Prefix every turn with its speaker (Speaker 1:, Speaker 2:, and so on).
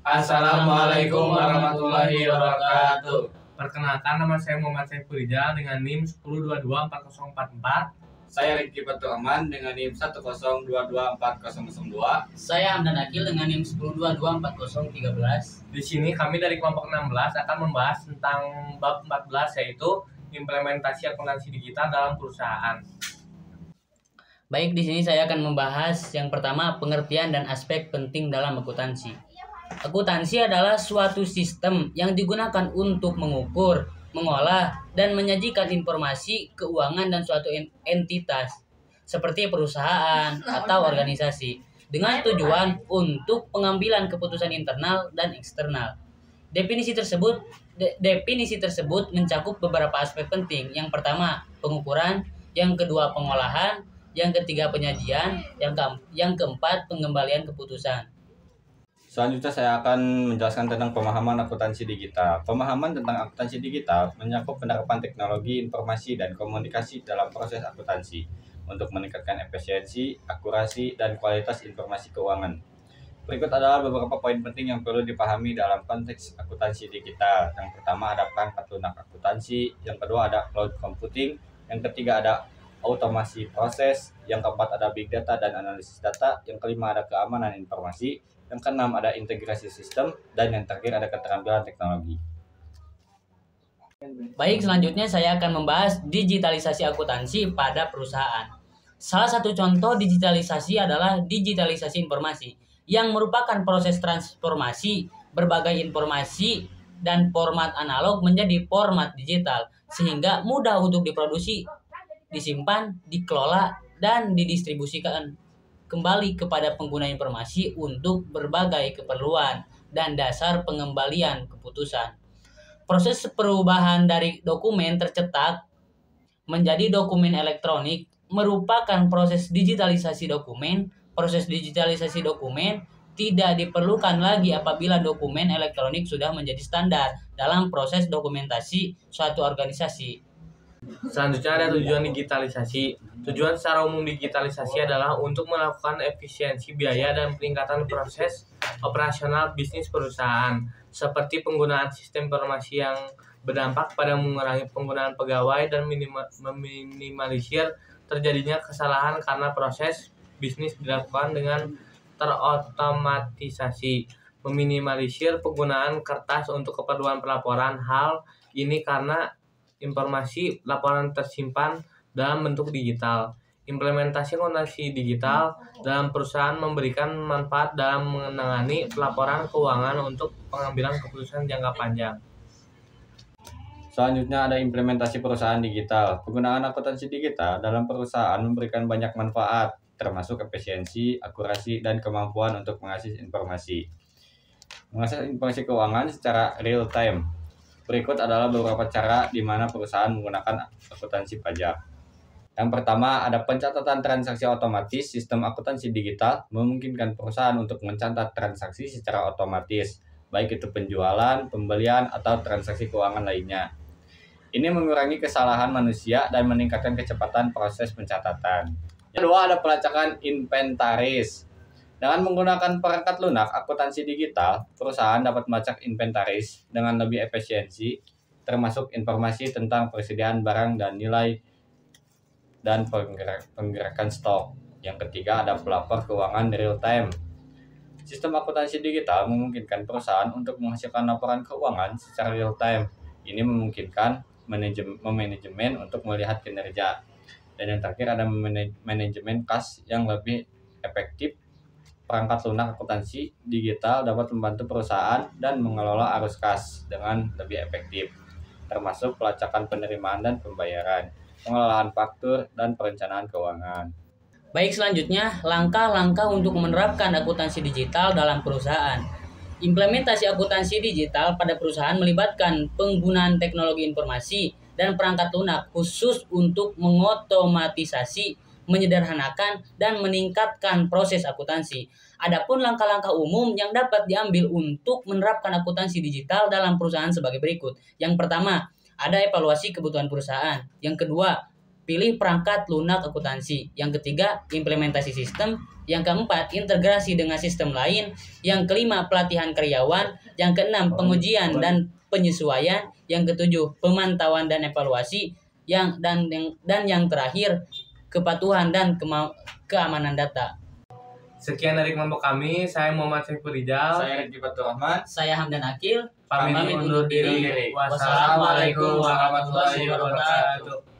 Speaker 1: Assalamualaikum warahmatullahi wabarakatuh.
Speaker 2: Perkenalkan, nama saya Muhammad Saiful Rijal dengan NIM 10224044.
Speaker 1: Saya Rizky Faturrahman dengan NIM 10224002.
Speaker 3: Saya Hamdan Akil dengan NIM 10224013.
Speaker 2: Di sini kami dari kelompok 16 akan membahas tentang bab 14, yaitu implementasi akuntansi digital dalam perusahaan.
Speaker 3: Baik, di sini saya akan membahas yang pertama, pengertian dan aspek penting dalam akuntansi. Akuntansi adalah suatu sistem yang digunakan untuk mengukur, mengolah, dan menyajikan informasi keuangan dan suatu entitas seperti perusahaan atau organisasi dengan tujuan untuk pengambilan keputusan internal dan eksternal. Definisi tersebut mencakup beberapa aspek penting. Yang pertama, pengukuran; yang kedua, pengolahan; yang ketiga, penyajian; yang keempat, pengembalian keputusan.
Speaker 1: Selanjutnya saya akan menjelaskan tentang pemahaman akuntansi digital. Pemahaman tentang akuntansi digital mencakup penerapan teknologi informasi dan komunikasi dalam proses akuntansi untuk meningkatkan efisiensi, akurasi, dan kualitas informasi keuangan. Berikut adalah beberapa poin penting yang perlu dipahami dalam konteks akuntansi digital. Yang pertama ada perangkat lunak akuntansi, yang kedua ada cloud computing, yang ketiga ada otomasi proses, yang keempat ada big data dan analisis data, yang kelima ada keamanan informasi, yang keenam ada integrasi sistem, dan yang terakhir ada keterampilan teknologi.
Speaker 3: Baik, selanjutnya saya akan membahas digitalisasi akuntansi pada perusahaan. Salah satu contoh digitalisasi adalah digitalisasi informasi, yang merupakan proses transformasi berbagai informasi dan format analog menjadi format digital, sehingga mudah untuk diproduksi, disimpan, dikelola, dan didistribusikan kembali kepada pengguna informasi untuk berbagai keperluan dan dasar pengembalian keputusan. Proses perubahan dari dokumen tercetak menjadi dokumen elektronik merupakan proses digitalisasi dokumen. Proses digitalisasi dokumen tidak diperlukan lagi apabila dokumen elektronik sudah menjadi standar dalam proses dokumentasi suatu organisasi.
Speaker 2: Selanjutnya ada tujuan digitalisasi. Tujuan secara umum digitalisasi adalah untuk melakukan efisiensi biaya dan peningkatan proses operasional bisnis perusahaan, seperti penggunaan sistem informasi yang berdampak pada mengurangi penggunaan pegawai dan meminimalisir terjadinya kesalahan karena proses bisnis dilakukan dengan terotomatisasi, meminimalisir penggunaan kertas untuk keperluan pelaporan. Hal ini karena informasi laporan tersimpan dalam bentuk digital. Implementasi akuntansi digital dalam perusahaan memberikan manfaat dalam menangani pelaporan keuangan untuk pengambilan keputusan jangka panjang.
Speaker 1: Selanjutnya ada implementasi perusahaan digital. Penggunaan akuntansi digital dalam perusahaan memberikan banyak manfaat, termasuk efisiensi, akurasi, dan kemampuan untuk mengakses informasi keuangan secara real time. Berikut adalah beberapa cara di mana perusahaan menggunakan akuntansi pajak. Yang pertama, ada pencatatan transaksi otomatis. Sistem akuntansi digital memungkinkan perusahaan untuk mencatat transaksi secara otomatis, baik itu penjualan, pembelian, atau transaksi keuangan lainnya. Ini mengurangi kesalahan manusia dan meningkatkan kecepatan proses pencatatan. Yang kedua, ada pelacakan inventaris. Dengan menggunakan perangkat lunak akuntansi digital, perusahaan dapat melacak inventaris dengan lebih efisiensi, termasuk informasi tentang persediaan barang dan nilai dan penggerakan stok. Yang ketiga, ada pelapor keuangan real time. Sistem akuntansi digital memungkinkan perusahaan untuk menghasilkan laporan keuangan secara real time. Ini memungkinkan manajemen untuk melihat kinerja. Dan yang terakhir ada manajemen kas yang lebih efektif. Perangkat lunak akuntansi digital dapat membantu perusahaan dan mengelola arus kas dengan lebih efektif, termasuk pelacakan penerimaan dan pembayaran, pengelolaan faktur, dan perencanaan keuangan.
Speaker 3: Baik, selanjutnya langkah-langkah untuk menerapkan akuntansi digital dalam perusahaan. Implementasi akuntansi digital pada perusahaan melibatkan penggunaan teknologi informasi dan perangkat lunak khusus untuk mengotomatisasi, menyederhanakan, dan meningkatkan proses akuntansi. Adapun langkah-langkah umum yang dapat diambil untuk menerapkan akuntansi digital dalam perusahaan sebagai berikut. Yang pertama, ada evaluasi kebutuhan perusahaan. Yang kedua, pilih perangkat lunak akuntansi. Yang ketiga, implementasi sistem. Yang keempat, integrasi dengan sistem lain. Yang kelima, pelatihan karyawan. Yang keenam, pengujian dan penyesuaian. Yang ketujuh, pemantauan dan evaluasi. Yang terakhir, kepatuhan dan keamanan data.
Speaker 2: Sekian dari kelompok kami, saya Muhammad Saiful Rijal.
Speaker 1: Saya Rizky Fatur Rahman.
Speaker 3: Saya Hamdan Akil.
Speaker 2: Pamit undur diri. Wassalamualaikum warahmatullahi wabarakatuh.